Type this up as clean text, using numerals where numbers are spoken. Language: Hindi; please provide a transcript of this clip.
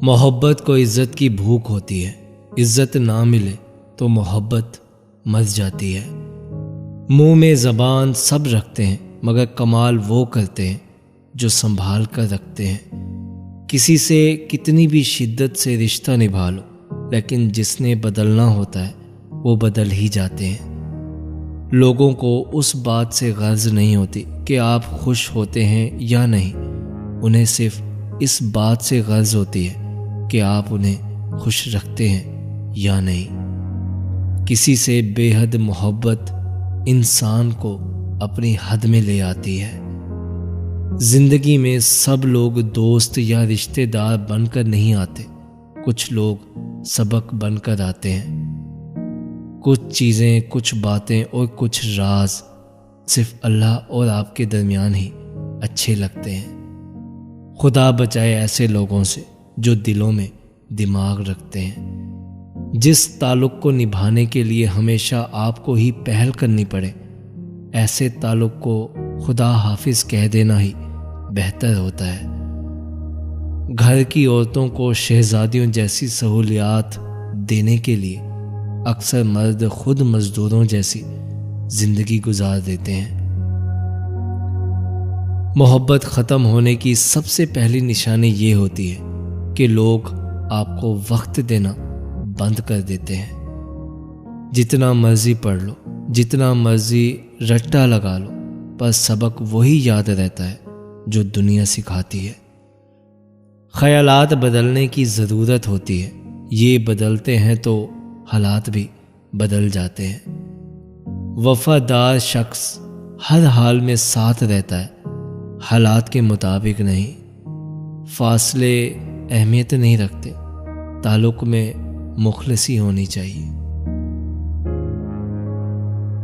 मोहब्बत को इज़्ज़त की भूख होती है। इज़्ज़त ना मिले तो मोहब्बत मर जाती है। मुंह में ज़बान सब रखते हैं, मगर कमाल वो करते हैं जो संभाल कर रखते हैं। किसी से कितनी भी शिद्दत से रिश्ता निभा लो, लेकिन जिसने बदलना होता है वो बदल ही जाते हैं। लोगों को उस बात से गर्ज नहीं होती कि आप खुश होते हैं या नहीं, उन्हें सिर्फ इस बात से गर्ज होती है कि आप उन्हें खुश रखते हैं या नहीं। किसी से बेहद मोहब्बत इंसान को अपनी हद में ले आती है। जिंदगी में सब लोग दोस्त या रिश्तेदार बनकर नहीं आते, कुछ लोग सबक बनकर आते हैं। कुछ चीज़ें, कुछ बातें और कुछ राज सिर्फ अल्लाह और आपके दरमियान ही अच्छे लगते हैं। खुदा बचाए ऐसे लोगों से जो दिलों में दिमाग रखते हैं। जिस ताल्लुक़ को निभाने के लिए हमेशा आपको ही पहल करनी पड़े, ऐसे ताल्लुक़ को खुदा हाफिज कह देना ही बेहतर होता है। घर की औरतों को शहजादियों जैसी सहूलियात देने के लिए अक्सर मर्द खुद मजदूरों जैसी जिंदगी गुजार देते हैं। मोहब्बत ख़त्म होने की सबसे पहली निशानी ये होती है कि लोग आपको वक्त देना बंद कर देते हैं। जितना मर्जी पढ़ लो, जितना मर्जी रट्टा लगा लो, पर सबक वही याद रहता है जो दुनिया सिखाती है। ख्यालात बदलने की ज़रूरत होती है, ये बदलते हैं तो हालात भी बदल जाते हैं। वफादार शख्स हर हाल में साथ रहता है, हालात के मुताबिक नहीं। फासले अहमियत नहीं रखते, ताल्लुक़ में मुखलिसी होनी चाहिए।